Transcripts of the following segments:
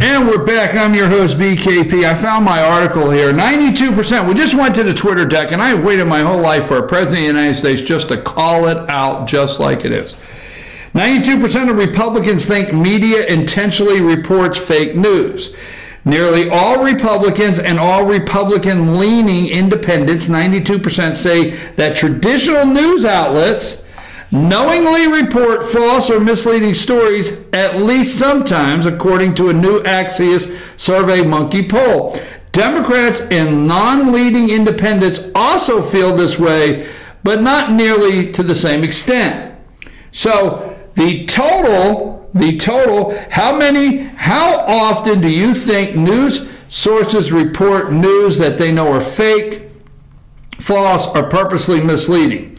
And we're back. I'm your host, BKP. I found my article here. 92%. We just went to the Twitter deck, and I've waited my whole life for a president of the United States just to call it out just like it is. 92% of Republicans think media intentionally reports fake news. Nearly all Republicans and all Republican-leaning independents, 92%, say that traditional news outlets knowingly report false or misleading stories at least sometimes, according to a new Axios SurveyMonkey poll. Democrats and non-leading independents also feel this way, but not nearly to the same extent. So the total, how often do you think news sources report news that they know are fake, false, or purposely misleading?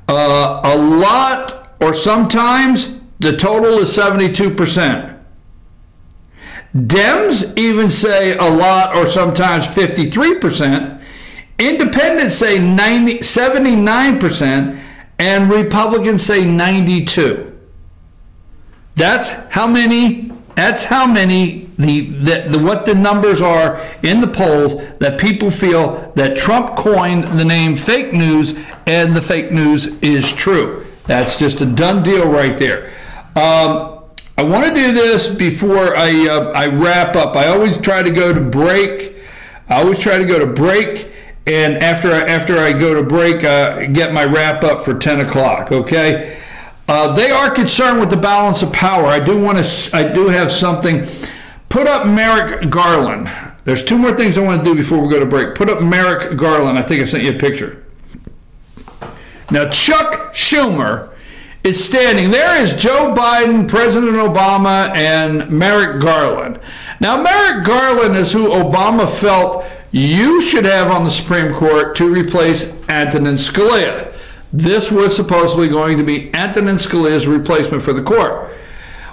A lot, or sometimes. The total is 72%. Dems even say a lot, or sometimes 53%. Independents say 79%, and Republicans say 92%. That's how many. What the numbers are in the polls that people feel that Trump coined the name fake news, and the fake news is true. That's just a done deal right there. I want to do this before I wrap up. I always try to go to break. And after I go to break, get my wrap up for 10 o'clock. Okay. They are concerned with the balance of power. I do have something. Put up Merrick Garland. There's two more things I want to do before we go to break. Put up Merrick Garland. I think I sent you a picture. Now, Chuck Schumer is standing. There is Joe Biden, President Obama, and Merrick Garland. Now, Merrick Garland is who Obama felt you should have on the Supreme Court to replace Antonin Scalia. This was supposedly going to be Antonin Scalia's replacement for the court.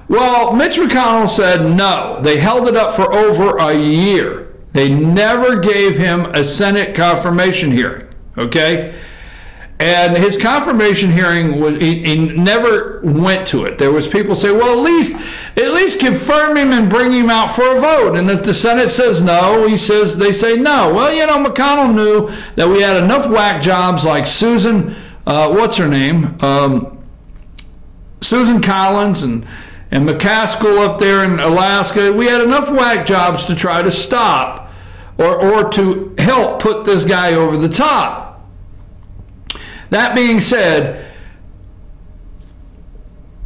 Well, Mitch McConnell said no. They held it up for over a year. They never gave him a Senate confirmation hearing, okay? And his confirmation hearing, he never went to it. There was people say, well, at least confirm him and bring him out for a vote. And if the Senate says no, they say no. Well, you know, McConnell knew that we had enough whack jobs like Susan, what's her name? Susan Collins and McCaskill up there in Alaska. We had enough whack jobs to try to stop or to help put this guy over the top. That being said,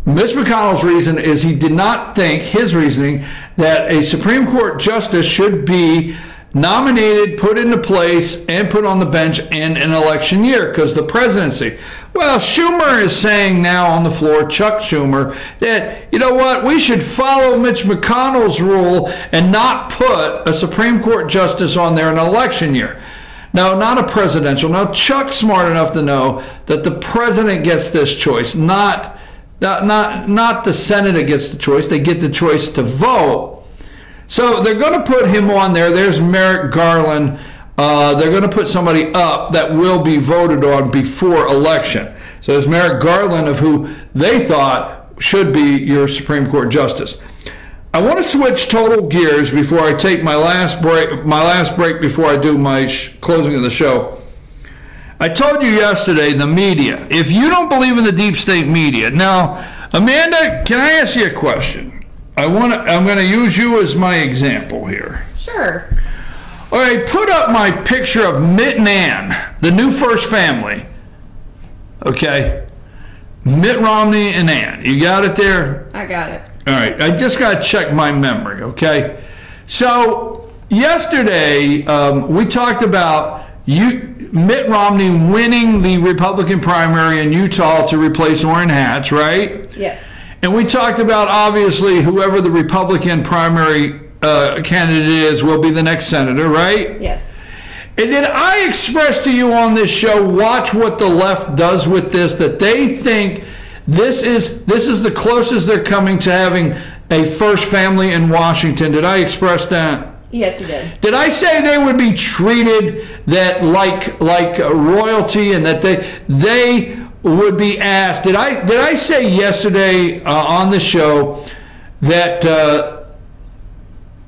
Mitch McConnell's reason is he did not think, his reasoning, that a Supreme Court justice should be nominated, put into place, and put on the bench in an election year because the presidency. Well, Schumer is saying now on the floor, Chuck Schumer, that, you know what, we should follow Mitch McConnell's rule and not put a Supreme Court justice on there in an election year. No, not a presidential. Now, Chuck's smart enough to know that the president gets this choice, not the Senate that gets the choice. They get the choice to vote. So they're going to put him on there. There's Merrick Garland. They're going to put somebody up that will be voted on before election. So there's Merrick Garland, of who they thought should be your Supreme Court justice. I want to switch total gears before I take my last break before I do my closing of the show. I told you yesterday, the media. If you don't believe in the deep state media, now, Amanda, can I ask you a question? I'm going to use you as my example here. Sure. All right, put up my picture of Mitt and Ann, the new first family. Okay, Mitt Romney and Ann. You got it there? I got it. All right, I just got to check my memory, okay? So yesterday we talked about Mitt Romney winning the Republican primary in Utah to replace Orrin Hatch, right? Yes. And we talked about, obviously, whoever the Republican primary candidate is will be the next senator, right? Yes. And did I express to you on this show, watch what the left does with this, that they think this is the closest they're coming to having a first family in Washington? Did I express that? Yes, you did. Did I say they would be treated that like royalty, and that they would be asked? Did I say yesterday on the show that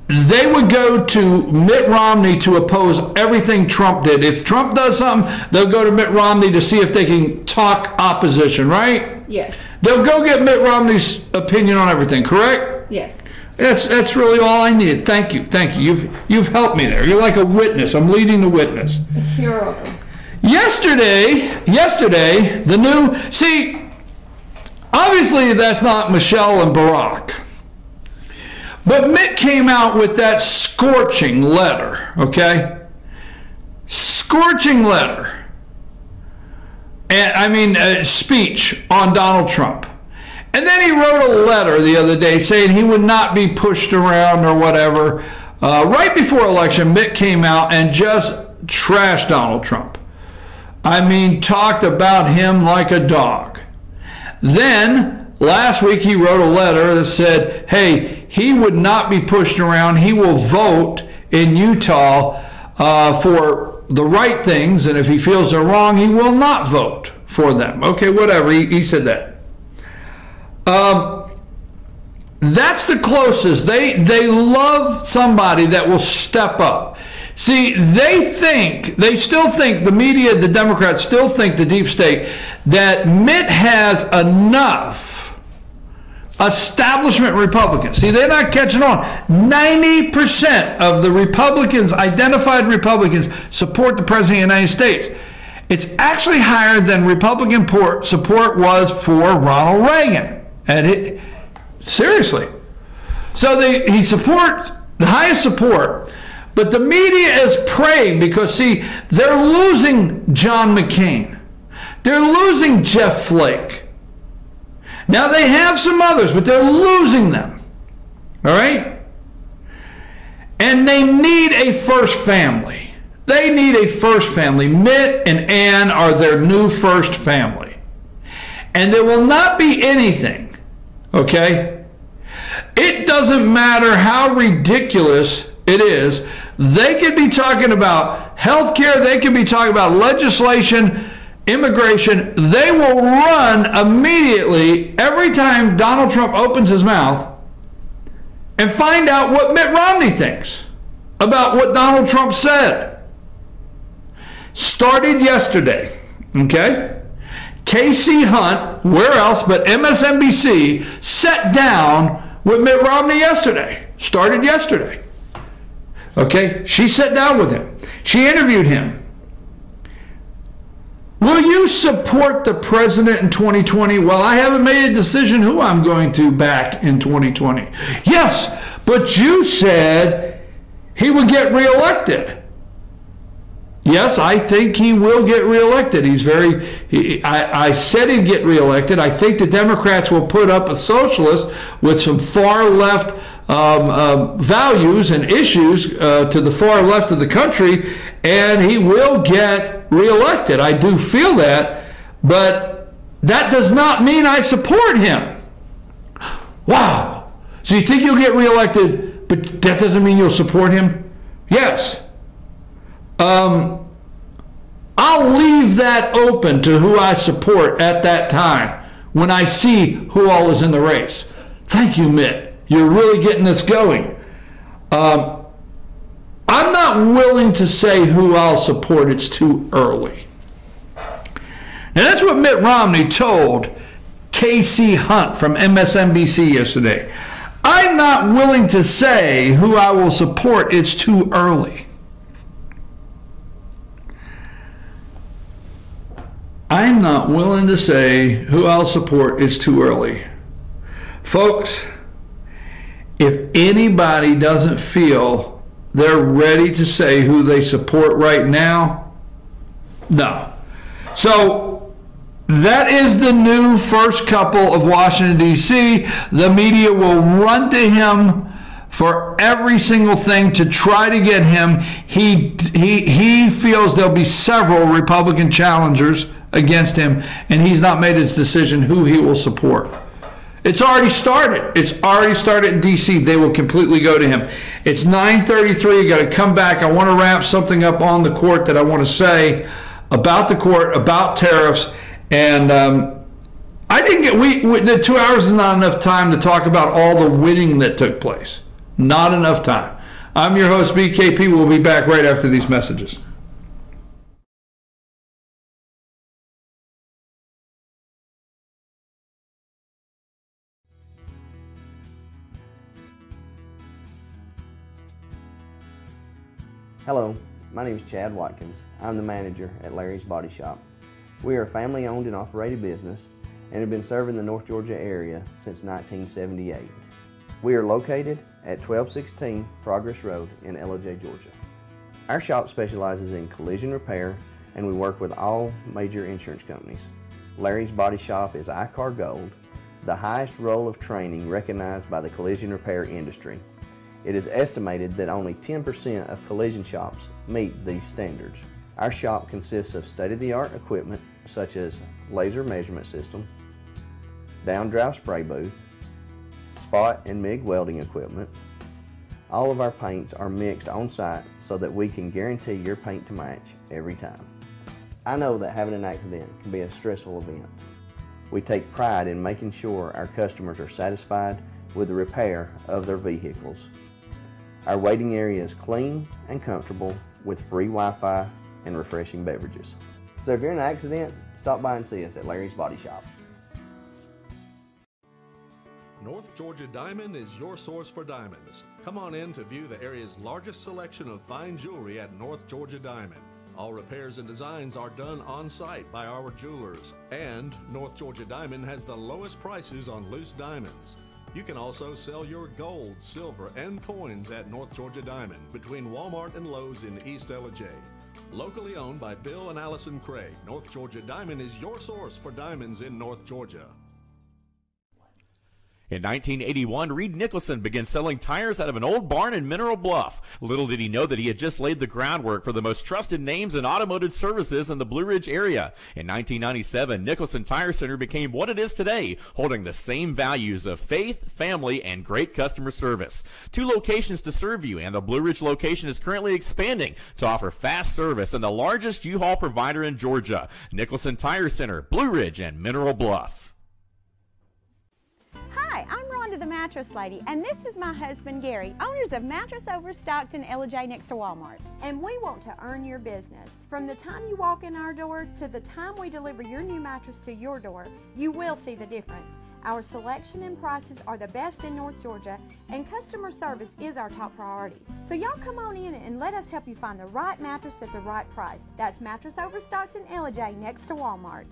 they would go to Mitt Romney to oppose everything Trump did. If Trump does something, they'll go to Mitt Romney to see if they can talk opposition, right? Yes. They'll go get Mitt Romney's opinion on everything, correct? Yes. That's really all I needed. Thank you. Thank you. You've helped me there. You're like a witness. I'm leading the witness. You're welcome. Yesterday, the new, see, obviously that's not Michelle and Barack. But Mitt came out with that scorching letter, okay? Scorching letter. And I mean, speech on Donald Trump. And then he wrote a letter the other day saying he would not be pushed around or whatever. Right before election, Mitt came out and just trashed Donald Trump. I mean, talked about him like a dog. Then, last week he wrote a letter that said, hey, he would not be pushed around. He will vote in Utah for the right things, and if he feels they're wrong, he will not vote for them. Okay, whatever. He said that. That's the closest. They love somebody that will step up. See, they still think, the media, the Democrats still think, the deep state, that Mitt has enough establishment Republicans. See, they're not catching on. 90% of the Republicans, identified Republicans, support the President of the United States. It's actually higher than Republican support was for Ronald Reagan. And seriously. So he supports the highest support. But the media is praying because, see, they're losing John McCain. They're losing Jeff Flake. Now, they have some others, but they're losing them. All right? And they need a first family. They need a first family. Mitt and Ann are their new first family. And there will not be anything, okay? It doesn't matter how ridiculous it is. They could be talking about health care. They could be talking about legislation, immigration. They will run immediately every time Donald Trump opens his mouth and find out what Mitt Romney thinks about what Donald Trump said. Started yesterday, okay? Casey Hunt, where else but MSNBC, sat down with Mitt Romney yesterday. Started yesterday. Okay, she sat down with him. She interviewed him. Will you support the president in 2020? Well, I haven't made a decision who I'm going to back in 2020. Yes, but you said he would get reelected. Yes, I think he will get reelected. I said he'd get reelected. I think the Democrats will put up a socialist with some far left values and issues to the far left of the country, and he will get reelected. I do feel that, but that does not mean I support him. Wow. So you think you'll get reelected, but that doesn't mean you'll support him? Yes. I'll leave that open to who I support at that time when I see who all is in the race. Thank you, Mitt. You're really getting this going. I'm not willing to say who I'll support. It's too early. Now, that's what Mitt Romney told Casey Hunt from MSNBC yesterday. I'm not willing to say who I will support. It's too early. I'm not willing to say who I'll support. It's too early. Folks, if anybody doesn't feel they're ready to say who they support right now, no. So that is the new first couple of Washington, D.C. The media will run to him for every single thing to try to get him. He feels there'll be several Republican challengers against him, and he's not made his decision who he will support. It's already started. It's already started in D.C. They will completely go to him. It's 9:33. You got to come back. I want to wrap something up on the court that I want to say about the court, about tariffs, and I didn't get. The 2 hours is not enough time to talk about all the winning that took place. Not enough time. I'm your host, BKP. We'll be back right after these messages. Hello, my name is Chad Watkins. I'm the manager at Larry's Body Shop. We are a family-owned and operated business and have been serving the North Georgia area since 1978. We are located at 1216 Progress Road in LOJ, Georgia. Our shop specializes in collision repair and we work with all major insurance companies. Larry's Body Shop is ICAR Gold, the highest role of training recognized by the collision repair industry. It is estimated that only 10% of collision shops meet these standards. Our shop consists of state-of-the-art equipment such as laser measurement system, down-drive spray booth, spot and MIG welding equipment. All of our paints are mixed on site so that we can guarantee your paint to match every time. I know that having an accident can be a stressful event. We take pride in making sure our customers are satisfied with the repair of their vehicles. Our waiting area is clean and comfortable with free Wi-Fi and refreshing beverages. So if you're in an accident, stop by and see us at Larry's Body Shop. North Georgia Diamond is your source for diamonds. Come on in to view the area's largest selection of fine jewelry at North Georgia Diamond. All repairs and designs are done on site by our jewelers. And North Georgia Diamond has the lowest prices on loose diamonds. You can also sell your gold, silver, and coins at North Georgia Diamond between Walmart and Lowe's in East LJ. Locally owned by Bill and Allison Craig, North Georgia Diamond is your source for diamonds in North Georgia. In 1981, Reed Nicholson began selling tires out of an old barn in Mineral Bluff. Little did he know that he had just laid the groundwork for the most trusted names in automotive services in the Blue Ridge area. In 1997, Nicholson Tire Center became what it is today, holding the same values of faith, family, and great customer service. 2 locations to serve you, and the Blue Ridge location is currently expanding to offer fast service and the largest U-Haul provider in Georgia. Nicholson Tire Center, Blue Ridge, and Mineral Bluff. Hi, I'm Rhonda the Mattress Lady, and this is my husband Gary, owners of Mattress Overstocked in LJ next to Walmart. And we want to earn your business. From the time you walk in our door to the time we deliver your new mattress to your door, you will see the difference. Our selection and prices are the best in North Georgia, and customer service is our top priority. So y'all come on in and let us help you find the right mattress at the right price. That's Mattress Overstocked in LJ next to Walmart.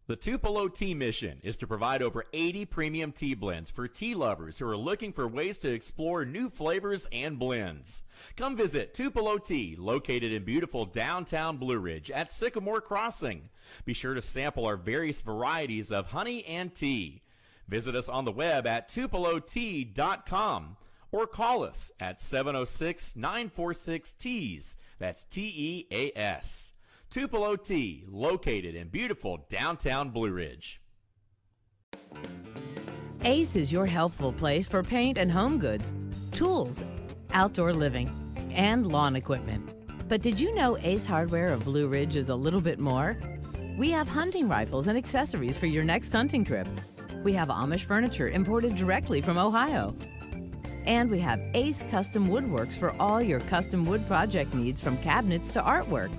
The Tupelo Tea mission is to provide over 80 premium tea blends for tea lovers who are looking for ways to explore new flavors and blends. Come visit Tupelo Tea, located in beautiful downtown Blue Ridge at Sycamore Crossing. Be sure to sample our various varieties of honey and tea. Visit us on the web at tupelotea.com or call us at 706-946-TEAS. That's TEAS. Tupelo Tea, located in beautiful downtown Blue Ridge. Ace is your helpful place for paint and home goods, tools, outdoor living, and lawn equipment. But did you know Ace Hardware of Blue Ridge is a little bit more? We have hunting rifles and accessories for your next hunting trip. We have Amish furniture imported directly from Ohio. And we have Ace Custom Woodworks for all your custom wood project needs, from cabinets to artwork.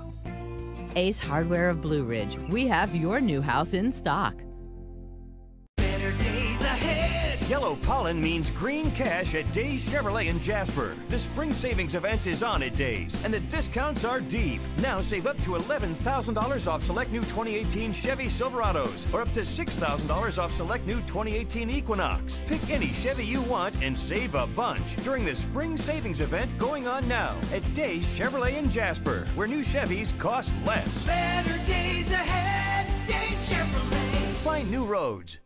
Ace Hardware of Blue Ridge. We have your new house in stock. Better days ahead. Yellow pollen means green cash at Days Chevrolet in Jasper. The spring savings event is on at Days, and the discounts are deep. Now save up to $11,000 off select new 2018 Chevy Silverados, or up to $6,000 off select new 2018 Equinox. Pick any Chevy you want and save a bunch during the spring savings event going on now at Days Chevrolet in Jasper, where new Chevys cost less. Better days ahead, Days Chevrolet. Find new roads.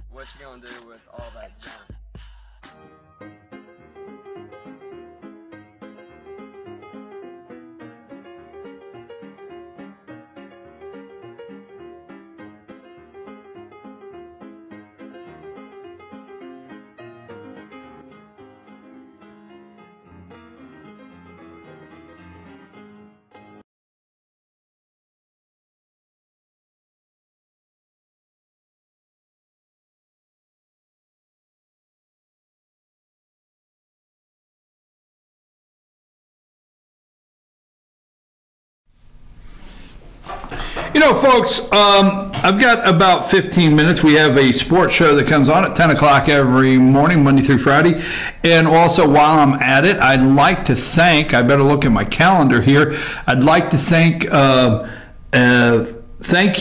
What you gonna do with all that junk? You know, folks, I've got about 15 minutes. We have a sports show that comes on at 10 o'clock every morning, Monday through Friday. And also, while I'm at it, I'd like to thank, I better look at my calendar here, I'd like to thank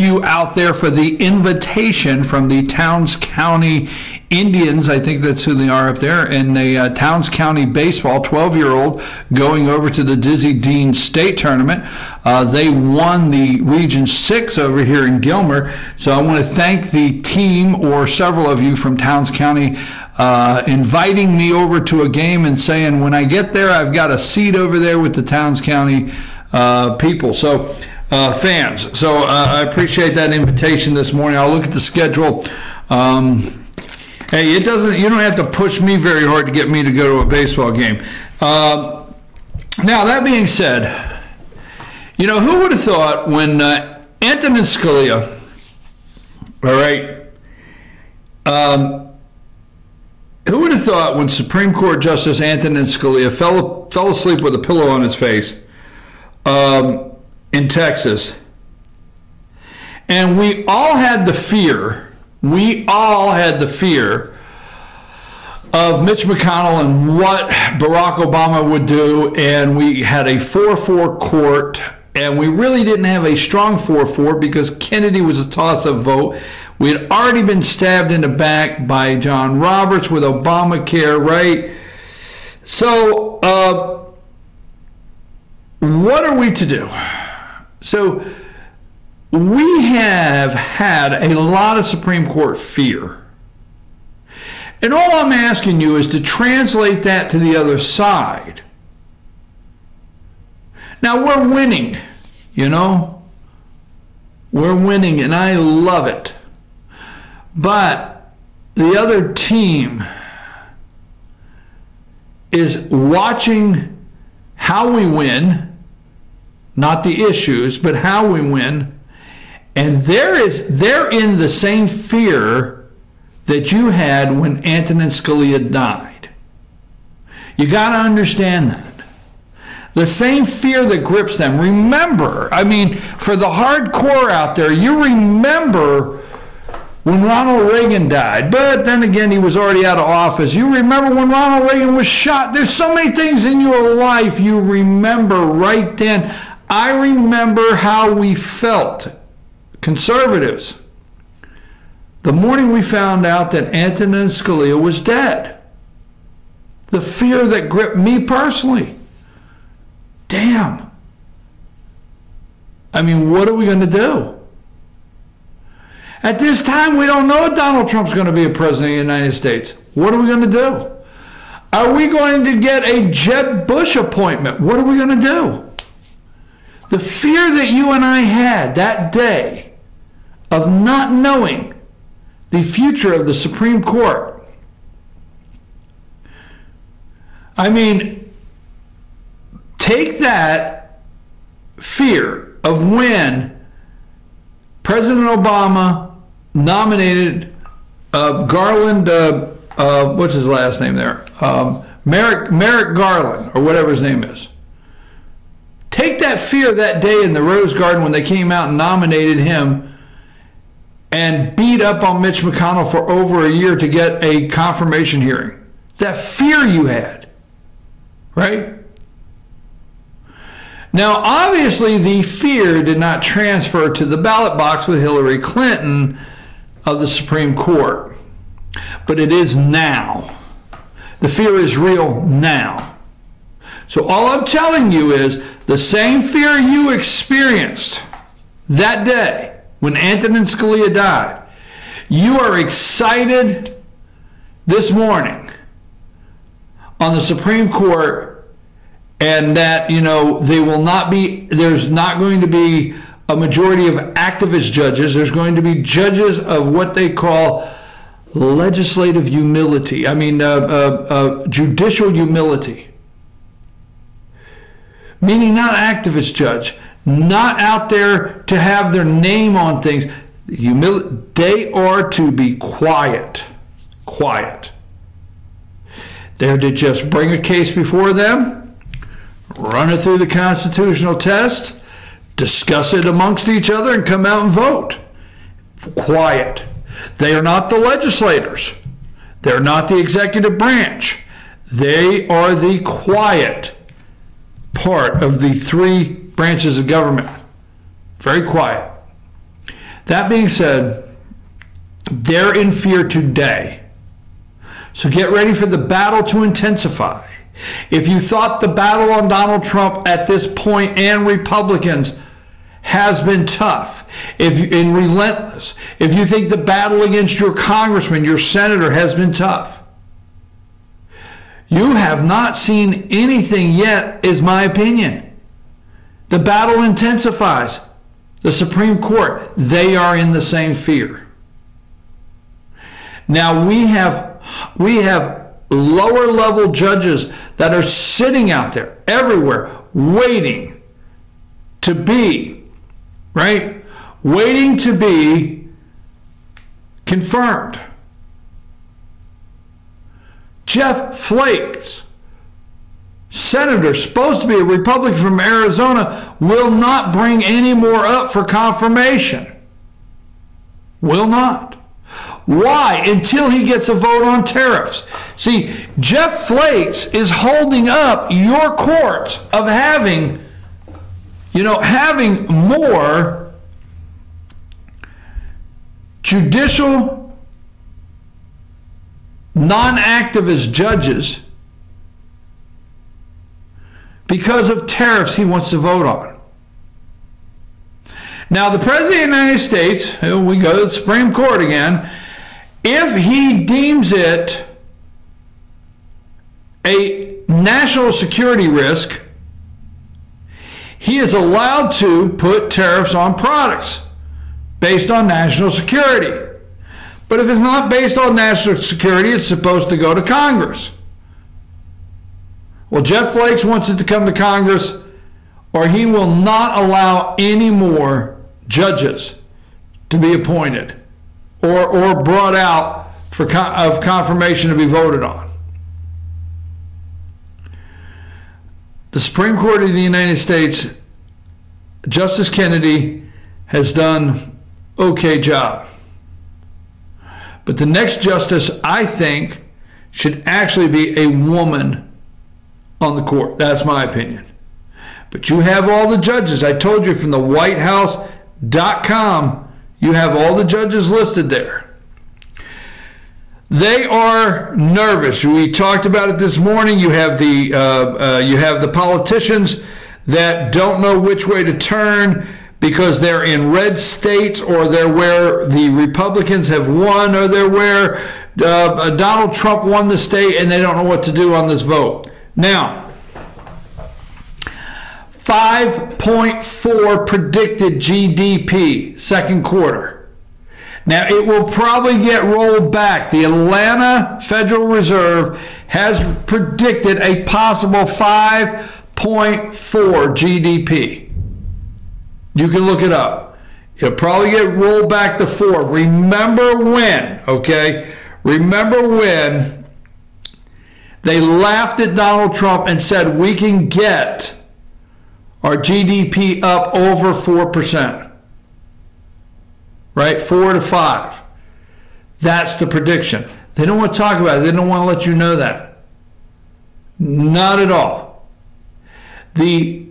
you out there for the invitation from the Towns County Indians. I think that's who they are up there. And the Towns County baseball 12-year-old going over to the Dizzy Dean State Tournament. They won the Region 6 over here in Gilmer. So I want to thank the team or several of you from Towns County inviting me over to a game and saying, when I get there, I've got a seat over there with the Towns County people. So fans. So I appreciate that invitation this morning. I'll look at the schedule. Hey, you don't have to push me very hard to get me to go to a baseball game. Now, that being said, you know, who would have thought when Antonin Scalia, all right, who would have thought when Supreme Court Justice Antonin Scalia fell asleep with a pillow on his face in Texas, and we all had the fear of Mitch McConnell and what Barack Obama would do, and we had a 4-4 court, and we really didn't have a strong 4-4 because Kennedy was a toss-up vote. We had already been stabbed in the back by John Roberts with Obamacare, right? So what are we to do? So we have had a lot of Supreme Court fear. And all I'm asking you is to translate that to the other side. Now, we're winning, you know. We're winning, and I love it. But the other team is watching how we win, not the issues, but how we win. And they're in the same fear that you had when Antonin Scalia died. You got to understand that. The same fear that grips them. Remember, I mean, for the hardcore out there, you remember when Ronald Reagan died, but then again, he was already out of office. You remember when Ronald Reagan was shot. There's so many things in your life you remember right then. I remember how we felt, conservatives, the morning we found out that Antonin Scalia was dead. The fear that gripped me personally. Damn. I mean, what are we going to do? At this time, we don't know if Donald Trump's going to be a president of the United States. What are we going to do? Are we going to get a Jeb Bush appointment? What are we going to do? The fear that you and I had that day of not knowing the future of the Supreme Court. I mean, take that fear of when President Obama nominated Garland, what's his last name there? Merrick Garland, or whatever his name is. Take that fear that day in the Rose Garden when they came out and nominated him and beat up on Mitch McConnell for over a year to get a confirmation hearing. That fear you had, right? Now, obviously, the fear did not transfer to the ballot box with Hillary Clinton of the Supreme Court, but it is now. The fear is real now. So all I'm telling you is the same fear you experienced that day when Antonin Scalia died, you are excited this morning on the Supreme Court, and that, you know, there's not going to be a majority of activist judges. There's going to be judges of what they call legislative humility. I mean, judicial humility. Meaning not activist judge, not out there to have their name on things. They are to be quiet. Quiet. They're to just bring a case before them, run it through the constitutional test, discuss it amongst each other, and come out and vote. Quiet. They are not the legislators. They're not the executive branch. They are the quiet part of the three branches of government. Very quiet. That being said, they're in fear today. So get ready for the battle to intensify. If you thought the battle on Donald Trump at this point and Republicans has been tough and relentless, if you think the battle against your congressman, your senator has been tough, you have not seen anything yet, is my opinion. The battle intensifies. The Supreme Court, they are in the same fear. Now we have lower level judges that are sitting out there everywhere waiting to be, right? Waiting to be confirmed. Jeff Flake, senator, supposed to be a Republican from Arizona, will not bring any more up for confirmation. Will not. Why? Until he gets a vote on tariffs. See, Jeff Flake is holding up your courts of having more judicial non-activist judges because of tariffs he wants to vote on. Now, the President of the United States, we go to the Supreme Court again, if he deems it a national security risk, he is allowed to put tariffs on products based on national security. But if it's not based on national security, it's supposed to go to Congress. Well, Jeff Flake wants it to come to Congress, or he will not allow any more judges to be appointed or brought out of confirmation to be voted on. The Supreme Court of the United States, Justice Kennedy has done okay job. But the next justice, I think, should actually be a woman on the court. That's my opinion. But you have all the judges. I told you from the whitehouse.com, you have all the judges listed there. They are nervous. We talked about it this morning. You have the politicians that don't know which way to turn because they're in red states, or they're where the Republicans have won, or they're where Donald Trump won the state, and they don't know what to do on this vote. Now, 5.4 predicted GDP second quarter. Now, it will probably get rolled back. The Atlanta Federal Reserve has predicted a possible 5.4 GDP. You can look it up. It'll probably get rolled back to 4. Remember when, okay? Remember when they laughed at Donald Trump and said we can get our GDP up over 4%. Right? 4 to 5. That's the prediction. They don't want to talk about it. They don't want to let you know that. Not at all. The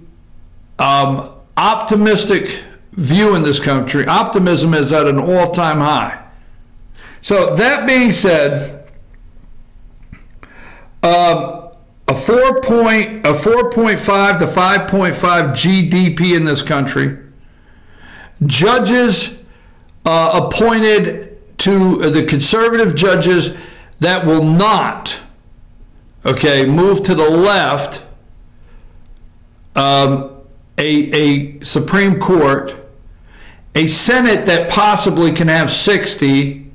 optimistic view in this country, optimism is at an all-time high. So that being said, a 4.5 to 5.5 GDP in this country, judges appointed to the conservative judges that will not, move to the left, a Supreme Court, a Senate that possibly can have 60,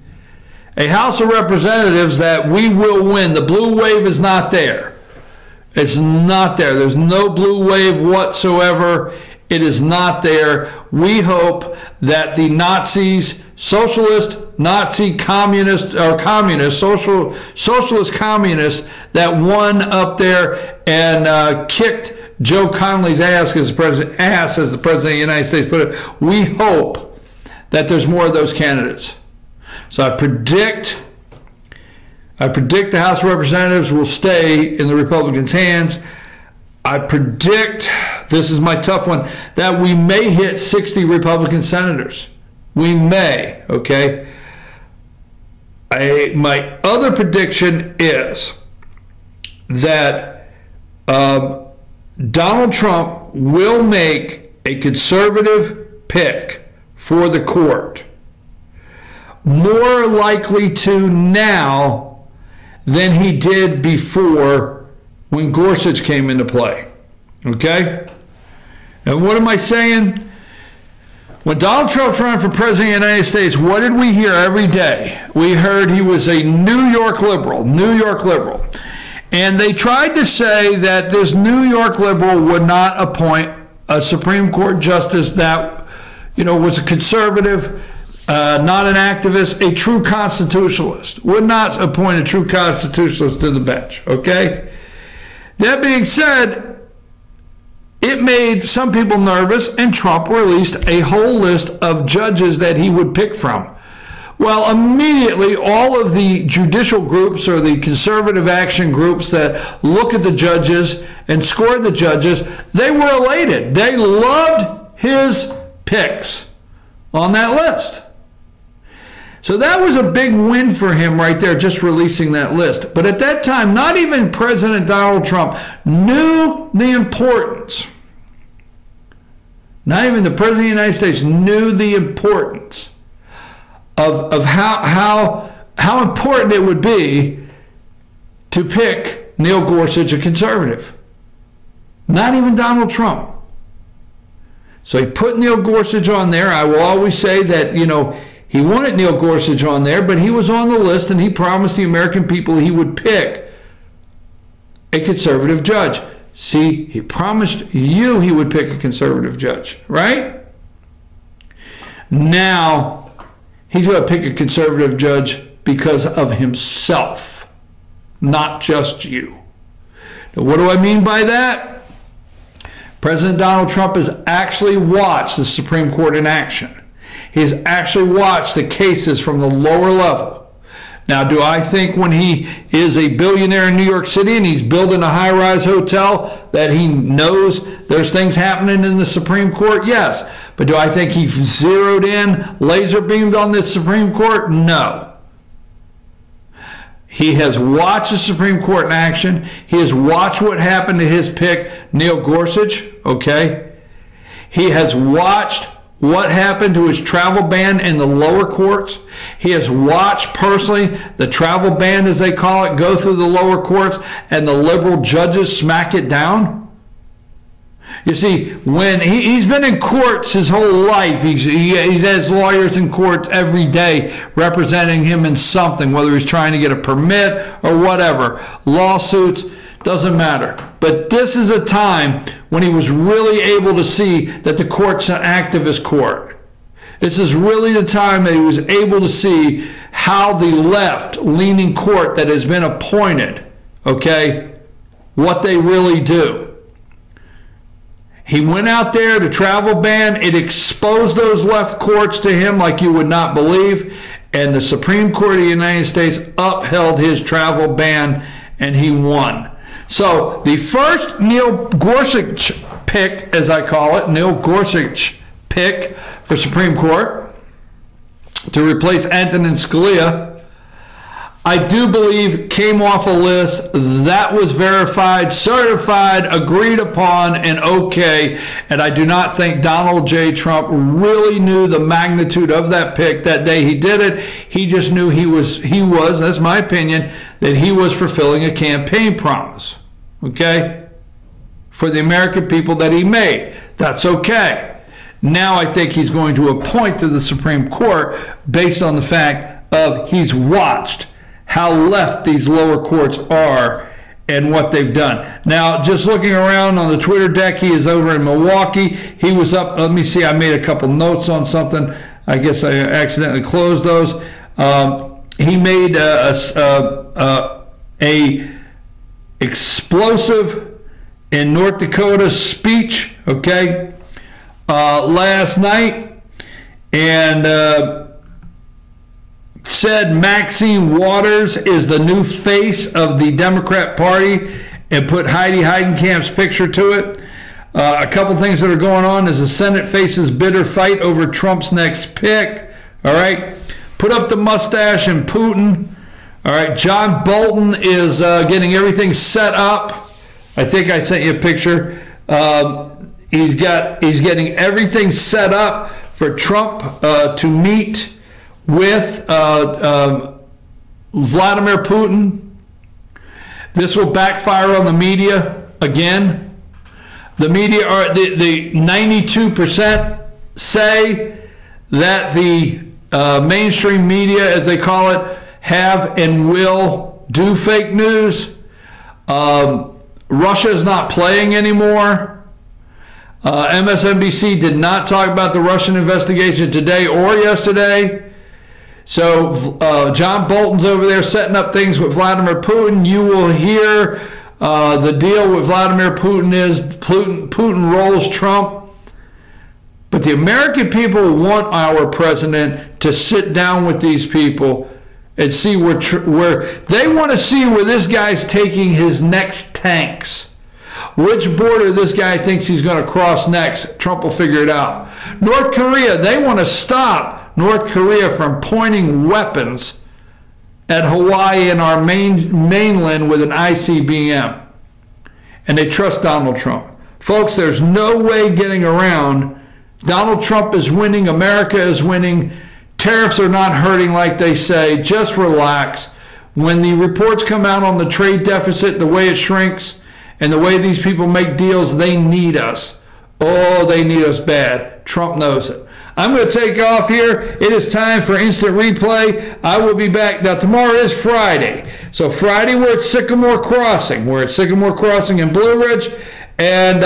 a House of Representatives that we will win. The blue wave is not there. It's not there. There's no blue wave whatsoever. It is not there. We hope that the Nazis, socialist, Nazi, communist, or communist, socialist communists that won up there and kicked Joe Connolly's ass as the president of the United States put it. We hope that there's more of those candidates. So I predict the House of Representatives will stay in the Republicans' hands. I predict, this is my tough one, that we may hit 60 Republican senators. We may, okay? My other prediction is that Donald Trump will make a conservative pick for the court. More likely to now than he did before when Gorsuch came into play. Okay? And what am I saying? When Donald Trump's running for president of the United States, what did we hear every day? We heard he was a New York liberal. And they tried to say that this New York liberal would not appoint a Supreme Court justice that, was a conservative, not an activist, a true constitutionalist. Would not appoint a true constitutionalist to the bench, okay? That being said, it made some people nervous, and Trump released a whole list of judges that he would pick from. Well, immediately, all of the judicial groups or the conservative action groups that look at the judges and score the judges, they were elated. They loved his picks on that list. So that was a big win for him right there, just releasing that list. But at that time, not even President Donald Trump knew the importance. Not even the President of the United States knew the importance of how important it would be to pick Neil Gorsuch, a conservative. Not even Donald Trump. So he put Neil Gorsuch on there. I will always say that, he wanted Neil Gorsuch on there, but he was on the list, and he promised the American people he would pick a conservative judge. See, he promised you he would pick a conservative judge, right? Now, he's going to pick a conservative judge because of himself, not just you. Now, what do I mean by that? President Donald Trump has actually watched the Supreme Court in action. He has actually watched the cases from the lower level. Now, do I think when he is a billionaire in New York City and he's building a high-rise hotel that he knows there's things happening in the Supreme Court? Yes. But do I think he zeroed in, laser beamed on the Supreme Court? No. He has watched the Supreme Court in action. He has watched what happened to his pick, Neil Gorsuch, okay? He has watched what happened to his travel ban in the lower courts. He has watched personally the travel ban, as they call it, go through the lower courts and the liberal judges smack it down. You see, when he's been in courts his whole life, he has lawyers in court every day representing him in something, whether he's trying to get a permit or whatever, lawsuits, doesn't matter. But this is a time when he was really able to see that the court's an activist court. This is really the time that he was able to see how the left-leaning court that has been appointed, okay, what they really do. He went out there to travel ban. It exposed those left courts to him like you would not believe. And the Supreme Court of the United States upheld his travel ban, and he won. So the first Neil Gorsuch pick, as I call it, Neil Gorsuch pick for Supreme Court to replace Antonin Scalia, I do believe came off a list that was verified, certified, agreed upon, and okay. And I do not think Donald J. Trump really knew the magnitude of that pick that day he did it. He just knew he was, that's my opinion, that he was fulfilling a campaign promise, okay, for the American people that he made. That's okay. Now I think he's going to appoint to the Supreme Court based on the fact of he's watched how left these lower courts are and what they've done. Now, just looking around on the Twitter deck, he is over in Milwaukee. He was up, let me see, I made a couple notes on something. I guess I accidentally closed those. He made a explosive in North Dakota's speech, okay, last night, and said Maxine Waters is the new face of the Democrat Party and put Heidi Heidenkamp's picture to it. A couple things that are going on is the Senate faces bitter fight over Trump's next pick. All right. Put up the mustache and Putin. All right. John Bolton is getting everything set up. I think I sent you a picture. He's getting everything set up for Trump to meet with Vladimir Putin. This will backfire on the media again. The media are the 92% say that the mainstream media, as they call it, have and will do fake news. Russia is not playing anymore. MSNBC did not talk about the Russian investigation today or yesterday. So John Bolton's over there setting up things with Vladimir Putin. You will hear the deal with Vladimir Putin is Putin rolls Trump. But the American people want our president to sit down with these people and see where they want to see where this guy's taking his next tanks. Which border this guy thinks he's going to cross next. Trump will figure it out. North Korea, they want to stop North Korea from pointing weapons at Hawaii and our mainland with an ICBM. And they trust Donald Trump. Folks, there's no way getting around. Donald Trump is winning. America is winning. Tariffs are not hurting like they say. Just relax. When the reports come out on the trade deficit, the way it shrinks, and the way these people make deals, they need us. Oh, they need us bad. Trump knows it. I'm going to take off here. It is time for Instant Replay. I will be back. Now, tomorrow is Friday. So Friday, we're at Sycamore Crossing. We're at Sycamore Crossing in Blue Ridge. And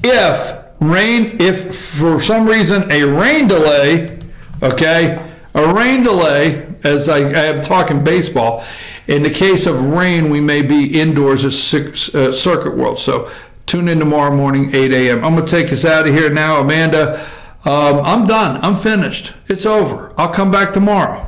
if for some reason a rain delay, as I am talking baseball, in the case of rain, we may be indoors at Circuit World. So tune in tomorrow morning, 8 a.m. I'm going to take us out of here now. Amanda, I'm done. I'm finished. It's over. I'll come back tomorrow.